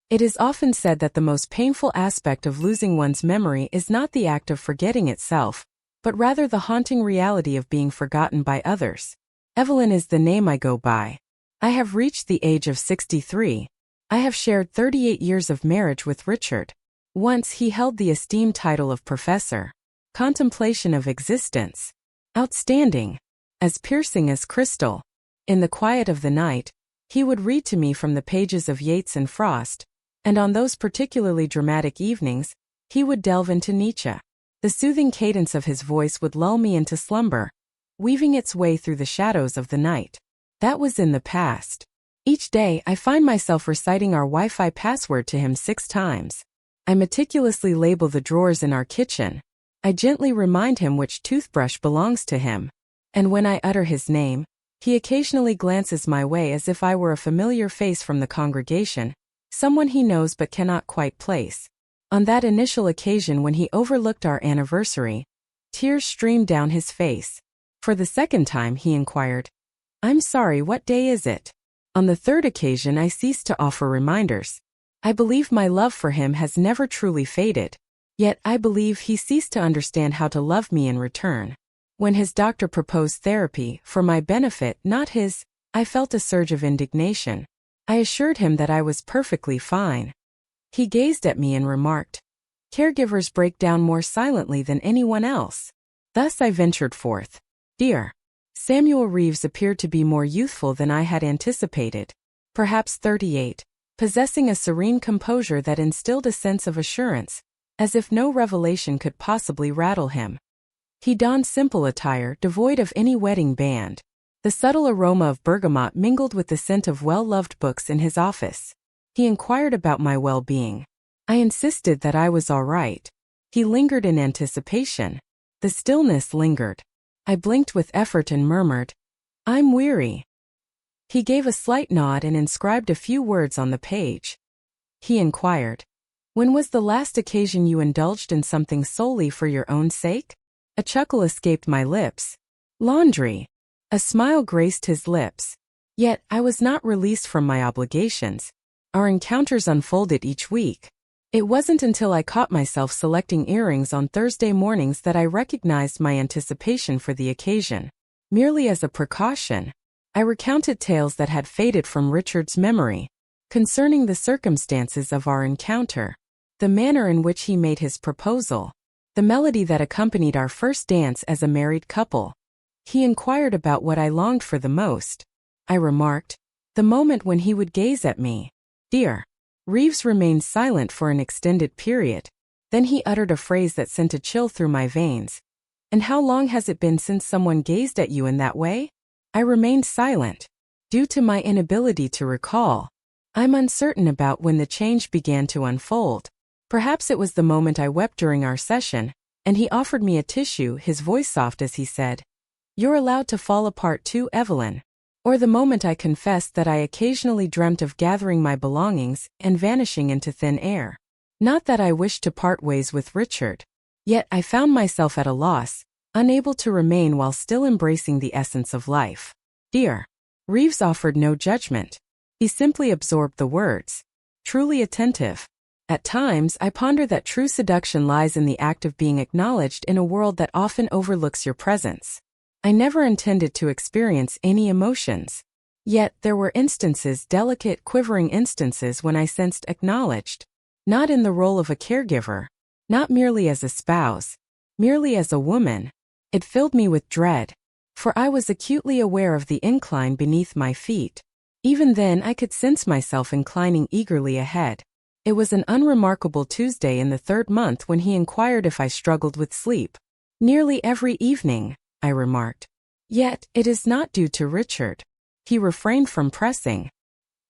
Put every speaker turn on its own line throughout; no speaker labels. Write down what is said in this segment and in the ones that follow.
It is often said that the most painful aspect of losing one's memory is not the act of forgetting itself, but rather the haunting reality of being forgotten by others. Evelyn is the name I go by. I have reached the age of 63. I have shared 38 years of marriage with Richard. Once he held the esteemed title of professor. Contemplation of existence. Outstanding. As piercing as crystal. In the quiet of the night, he would read to me from the pages of Yeats and Frost, and on those particularly dramatic evenings, he would delve into Nietzsche. The soothing cadence of his voice would lull me into slumber, weaving its way through the shadows of the night. That was in the past. Each day, I find myself reciting our Wi-Fi password to him 6 times. I meticulously label the drawers in our kitchen. I gently remind him which toothbrush belongs to him. And when I utter his name, he occasionally glances my way as if I were a familiar face from the congregation, someone he knows but cannot quite place. On that initial occasion when he overlooked our anniversary, tears streamed down his face. For the second time he inquired, "I'm sorry, what day is it?" On the third occasion I ceased to offer reminders. I believe my love for him has never truly faded. Yet I believe he ceased to understand how to love me in return. When his doctor proposed therapy, for my benefit, not his, I felt a surge of indignation. I assured him that I was perfectly fine. He gazed at me and remarked, "Caregivers break down more silently than anyone else." Thus I ventured forth. Dear. Samuel Reeves appeared to be more youthful than I had anticipated. Perhaps 38, possessing a serene composure that instilled a sense of assurance, as if no revelation could possibly rattle him. He donned simple attire, devoid of any wedding band. The subtle aroma of bergamot mingled with the scent of well-loved books in his office. He inquired about my well-being. I insisted that I was all right. He lingered in anticipation. The stillness lingered. I blinked with effort and murmured, "I'm weary." He gave a slight nod and inscribed a few words on the page. He inquired, "When was the last occasion you indulged in something solely for your own sake?" A chuckle escaped my lips. "Laundry." A smile graced his lips. Yet I was not released from my obligations. Our encounters unfolded each week. It wasn't until I caught myself selecting earrings on Thursday mornings that I recognized my anticipation for the occasion. Merely as a precaution, I recounted tales that had faded from Richard's memory, concerning the circumstances of our encounter, the manner in which he made his proposal, the melody that accompanied our first dance as a married couple. He inquired about what I longed for the most. I remarked, the moment when he would gaze at me. Dear. Reeves remained silent for an extended period. Then he uttered a phrase that sent a chill through my veins. "And how long has it been since someone gazed at you in that way?" I remained silent. Due to my inability to recall, I'm uncertain about when the change began to unfold. Perhaps it was the moment I wept during our session, and he offered me a tissue, his voice soft as he said, "You're allowed to fall apart too, Evelyn." Or the moment I confessed that I occasionally dreamt of gathering my belongings and vanishing into thin air. Not that I wished to part ways with Richard. Yet I found myself at a loss, unable to remain while still embracing the essence of life. Dear. Reeves offered no judgment. He simply absorbed the words. Truly attentive. At times, I ponder that true seduction lies in the act of being acknowledged in a world that often overlooks your presence. I never intended to experience any emotions. Yet there were instances, delicate, quivering instances when I sensed acknowledged. Not in the role of a caregiver. Not merely as a spouse. Merely as a woman. It filled me with dread. For I was acutely aware of the incline beneath my feet. Even then I could sense myself inclining eagerly ahead. It was an unremarkable Tuesday in the 3rd month when he inquired if I struggled with sleep. "Nearly every evening," I remarked. "Yet, it is not due to Richard." He refrained from pressing.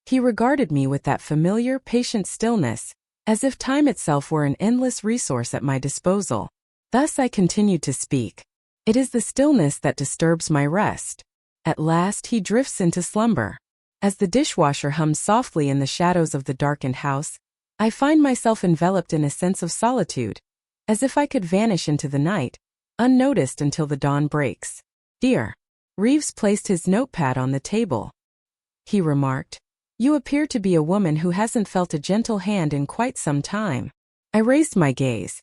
He regarded me with that familiar, patient stillness, as if time itself were an endless resource at my disposal. Thus I continued to speak. It is the stillness that disturbs my rest. At last he drifts into slumber. As the dishwasher hums softly in the shadows of the darkened house, I find myself enveloped in a sense of solitude, as if I could vanish into the night, unnoticed until the dawn breaks. Dear. Reeves placed his notepad on the table. He remarked, You appear to be a woman who hasn't felt a gentle hand in quite some time. I raised my gaze.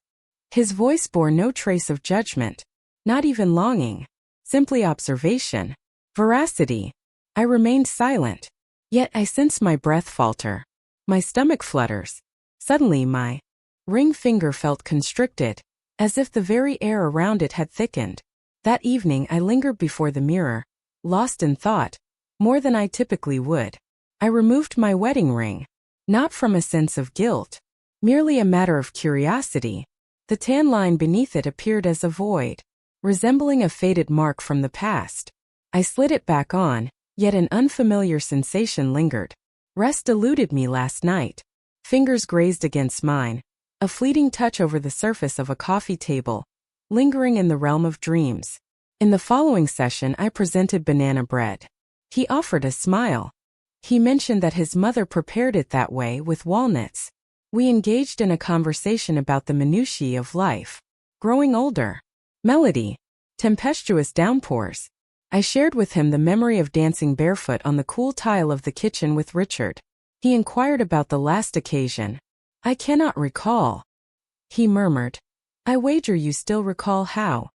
His voice bore no trace of judgment, not even longing, simply observation, veracity. I remained silent, yet I sense my breath falter. My stomach flutters. Suddenly my ring finger felt constricted, as if the very air around it had thickened. That evening I lingered before the mirror, lost in thought, more than I typically would. I removed my wedding ring, not from a sense of guilt, merely a matter of curiosity. The tan line beneath it appeared as a void, resembling a faded mark from the past. I slid it back on, yet an unfamiliar sensation lingered. Rest eluded me last night. Fingers grazed against mine, a fleeting touch over the surface of a coffee table, lingering in the realm of dreams. In the following session I presented banana bread. He offered a smile. He mentioned that his mother prepared it that way with walnuts. We engaged in a conversation about the minutiae of life. Growing older. Melody. Tempestuous downpours. I shared with him the memory of dancing barefoot on the cool tile of the kitchen with Richard. He inquired about the last occasion. I cannot recall. He murmured. I wager you still recall how.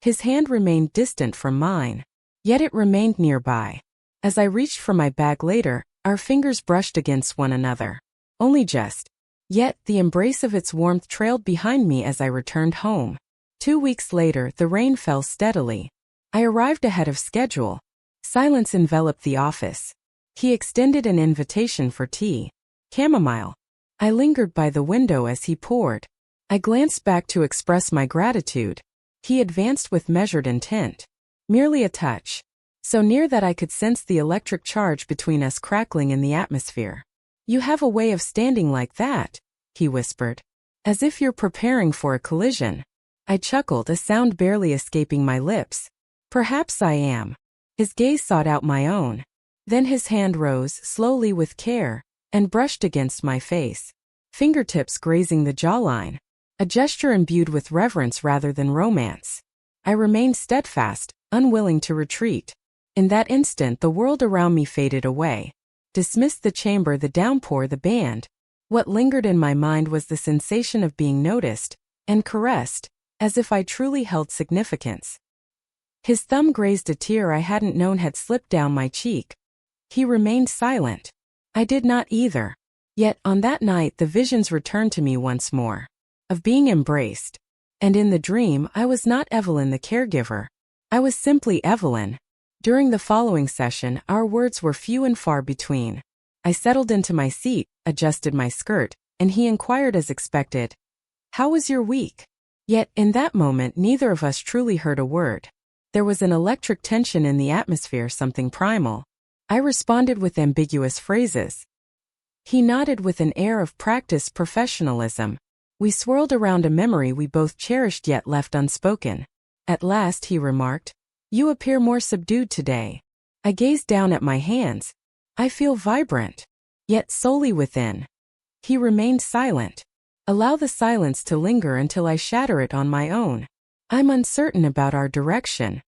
His hand remained distant from mine, yet it remained nearby. As I reached for my bag later, our fingers brushed against one another. Only just. Yet the embrace of its warmth trailed behind me as I returned home. 2 weeks later, the rain fell steadily. I arrived ahead of schedule. Silence enveloped the office. He extended an invitation for tea. Chamomile. I lingered by the window as he poured. I glanced back to express my gratitude. He advanced with measured intent. Merely a touch. So near that I could sense the electric charge between us crackling in the atmosphere. You have a way of standing like that, he whispered. As if you're preparing for a collision. I chuckled, a sound barely escaping my lips. Perhaps I am. His gaze sought out my own. Then his hand rose slowly with care and brushed against my face, fingertips grazing the jawline, a gesture imbued with reverence rather than romance. I remained steadfast, unwilling to retreat. In that instant the world around me faded away. Dismissed the chamber, the downpour, the band. What lingered in my mind was the sensation of being noticed and caressed, as if I truly held significance. His thumb grazed a tear I hadn't known had slipped down my cheek. He remained silent. I did not either. Yet on that night the visions returned to me once more. Of being embraced. And in the dream I was not Evelyn the caregiver. I was simply Evelyn. During the following session our words were few and far between. I settled into my seat, adjusted my skirt, and he inquired as expected, "How was your week?" Yet in that moment neither of us truly heard a word. There was an electric tension in the atmosphere, something primal. I responded with ambiguous phrases. He nodded with an air of practiced professionalism. We swirled around a memory we both cherished yet left unspoken. At last he remarked, "You appear more subdued today." I gazed down at my hands. I feel vibrant, yet solely within. He remained silent. Allow the silence to linger until I shatter it on my own. I'm uncertain about our direction.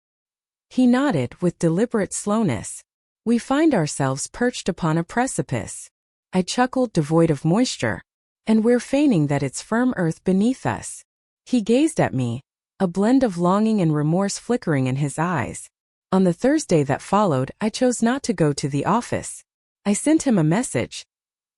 He nodded with deliberate slowness. We find ourselves perched upon a precipice. I chuckled, devoid of moisture. And we're feigning that it's firm earth beneath us. He gazed at me, a blend of longing and remorse flickering in his eyes. On the Thursday that followed, I chose not to go to the office. I sent him a message.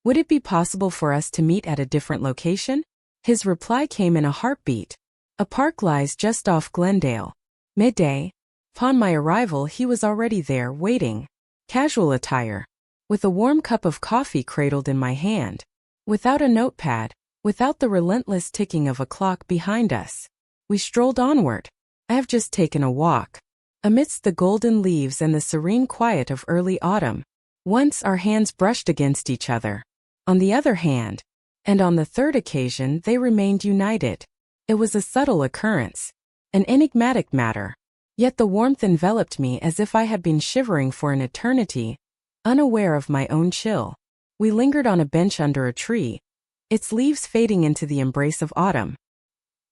Would it be possible for us to meet at a different location? His reply came in a heartbeat. A park lies just off Glendale. Midday. Upon my arrival he was already there, waiting. Casual attire. With a warm cup of coffee cradled in my hand. Without a notepad. Without the relentless ticking of a clock behind us. We strolled onward. I have just taken a walk. Amidst the golden leaves and the serene quiet of early autumn. Once our hands brushed against each other. On the other hand, and on the third occasion they remained united. It was a subtle occurrence. An enigmatic matter. Yet the warmth enveloped me as if I had been shivering for an eternity, unaware of my own chill. We lingered on a bench under a tree, its leaves fading into the embrace of autumn.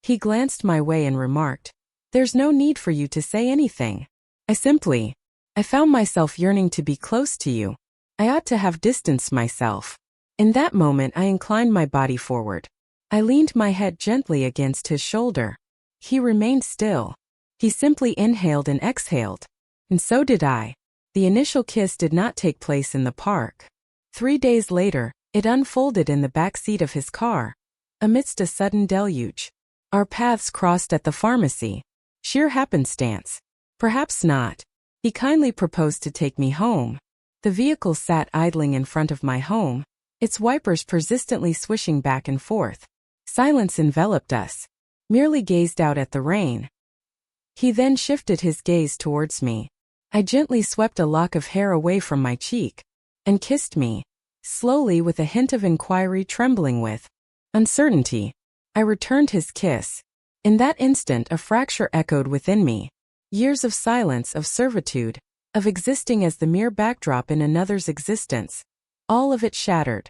He glanced my way and remarked, "There's no need for you to say anything. I found myself yearning to be close to you." I ought to have distanced myself. In that moment I inclined my body forward. I leaned my head gently against his shoulder. He remained still. He simply inhaled and exhaled. And so did I. The initial kiss did not take place in the park. 3 days later, it unfolded in the back seat of his car. Amidst a sudden deluge. Our paths crossed at the pharmacy. Sheer happenstance. Perhaps not. He kindly proposed to take me home. The vehicle sat idling in front of my home, its wipers persistently swishing back and forth. Silence enveloped us. Merely gazed out at the rain. He then shifted his gaze towards me. I gently swept a lock of hair away from my cheek. And kissed me. Slowly, with a hint of inquiry trembling with uncertainty. I returned his kiss. In that instant a fracture echoed within me. Years of silence, of servitude, of existing as the mere backdrop in another's existence. All of it shattered.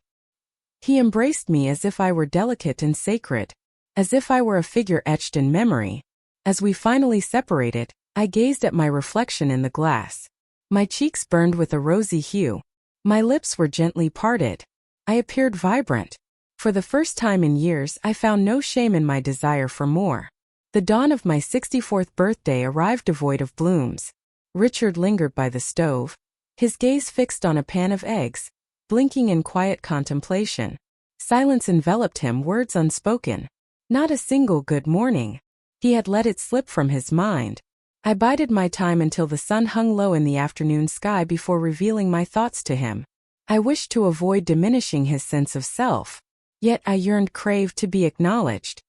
He embraced me as if I were delicate and sacred, as if I were a figure etched in memory. As we finally separated, I gazed at my reflection in the glass. My cheeks burned with a rosy hue. My lips were gently parted. I appeared vibrant. For the first time in years, I found no shame in my desire for more. The dawn of my 64th birthday arrived devoid of blooms. Richard lingered by the stove, his gaze fixed on a pan of eggs, blinking in quiet contemplation. Silence enveloped him, words unspoken. Not a single good morning. He had let it slip from his mind. I bided my time until the sun hung low in the afternoon sky before revealing my thoughts to him. I wished to avoid diminishing his sense of self. Yet I craved to be acknowledged.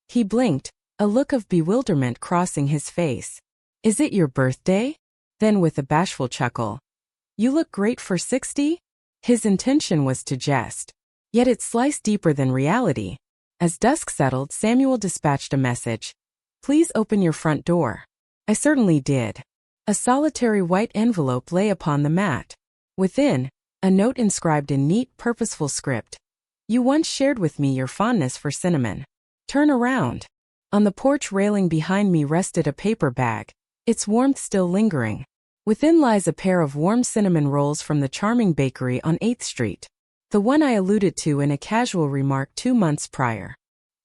He blinked, a look of bewilderment crossing his face. Is it your birthday? Then with a bashful chuckle. You look great for 60? His intention was to jest. Yet it sliced deeper than reality. As dusk settled, Samuel dispatched a message. Please open your front door. I certainly did. A solitary white envelope lay upon the mat. Within, a note inscribed in neat, purposeful script. You once shared with me your fondness for cinnamon. Turn around. On the porch railing behind me rested a paper bag, its warmth still lingering. Within lies a pair of warm cinnamon rolls from the charming bakery on 8th Street. The one I alluded to in a casual remark 2 months prior.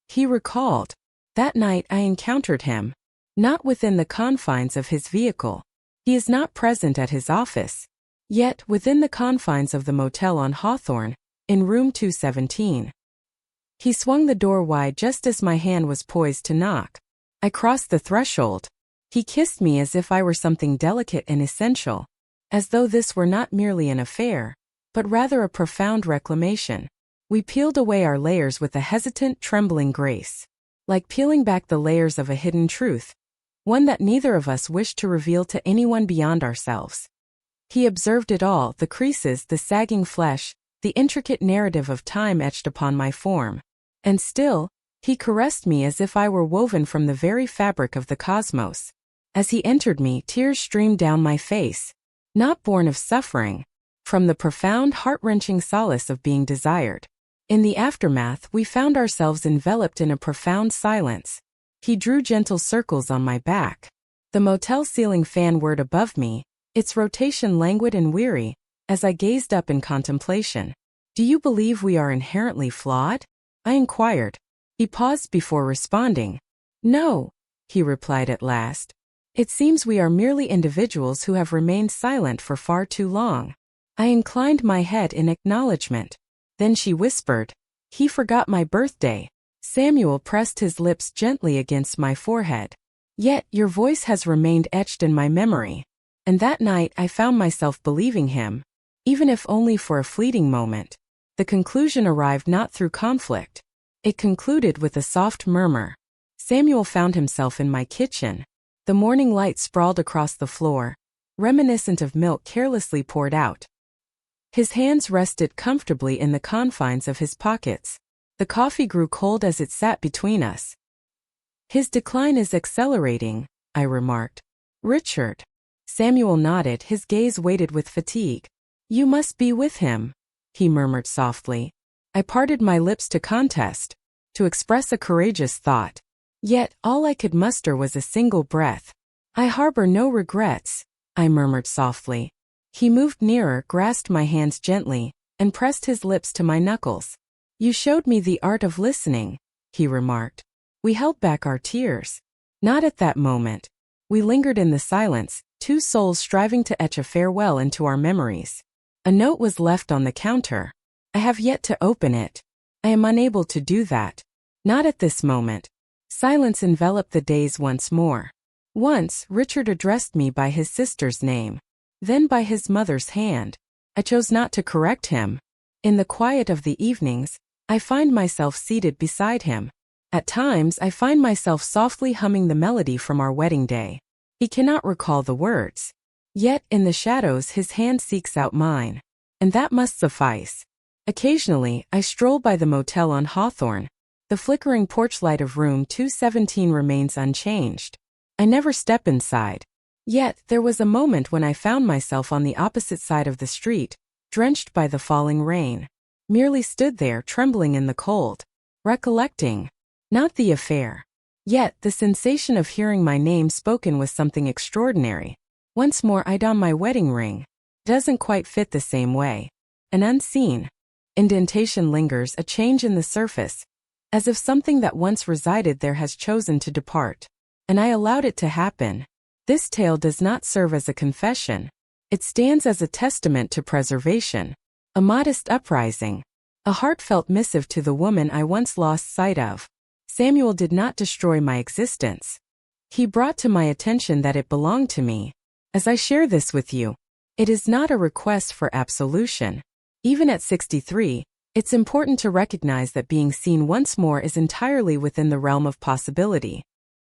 He recalled. That night I encountered him. Not within the confines of his vehicle. He is not present at his office. Yet, within the confines of the motel on Hawthorne, in room 217. He swung the door wide just as my hand was poised to knock. I crossed the threshold. He kissed me as if I were something delicate and essential, as though this were not merely an affair, but rather a profound reclamation. We peeled away our layers with a hesitant, trembling grace, like peeling back the layers of a hidden truth, one that neither of us wished to reveal to anyone beyond ourselves. He observed it all, the creases, the sagging flesh, the intricate narrative of time etched upon my form. And still, he caressed me as if I were woven from the very fabric of the cosmos. As he entered me, tears streamed down my face, not born of suffering, from the profound, heart-wrenching solace of being desired. In the aftermath, we found ourselves enveloped in a profound silence. He drew gentle circles on my back. The motel ceiling fan whirred above me, its rotation languid and weary, as I gazed up in contemplation. Do you believe we are inherently flawed? I inquired. He paused before responding. No, he replied at last. It seems we are merely individuals who have remained silent for far too long. I inclined my head in acknowledgement. Then she whispered, he forgot my birthday. Samuel pressed his lips gently against my forehead. Yet your voice has remained etched in my memory. And that night I found myself believing him, even if only for a fleeting moment. The conclusion arrived not through conflict. It concluded with a soft murmur. Samuel found himself in my kitchen. The morning light sprawled across the floor, reminiscent of milk carelessly poured out. His hands rested comfortably in the confines of his pockets. The coffee grew cold as it sat between us. His decline is accelerating, I remarked. Richard. Samuel nodded, his gaze weighted with fatigue. You must be with him, he murmured softly. I parted my lips to contest, to express a courageous thought. Yet all I could muster was a single breath. I harbor no regrets, I murmured softly. He moved nearer, grasped my hands gently, and pressed his lips to my knuckles. "You showed me the art of listening," he remarked. We held back our tears. Not at that moment. We lingered in the silence, two souls striving to etch a farewell into our memories. A note was left on the counter. I have yet to open it. I am unable to do that. Not at this moment. Silence enveloped the days once more. Once, Richard addressed me by his sister's name. Then by his mother's hand. I chose not to correct him. In the quiet of the evenings, I find myself seated beside him. At times, I find myself softly humming the melody from our wedding day. He cannot recall the words. Yet, in the shadows, his hand seeks out mine. And that must suffice. Occasionally, I stroll by the motel on Hawthorne. The flickering porch light of room 217 remains unchanged. I never step inside. Yet, there was a moment when I found myself on the opposite side of the street, drenched by the falling rain. Merely stood there, trembling in the cold. Recollecting. Not the affair. Yet, the sensation of hearing my name spoken was something extraordinary. Once more I don my wedding ring. Doesn't quite fit the same way. An unseen indentation lingers, a change in the surface, as if something that once resided there has chosen to depart. And I allowed it to happen. This tale does not serve as a confession. It stands as a testament to preservation. A modest uprising. A heartfelt missive to the woman I once lost sight of. Samuel did not destroy my existence. He brought to my attention that it belonged to me. As I share this with you, it is not a request for absolution. Even at 63, it's important to recognize that being seen once more is entirely within the realm of possibility.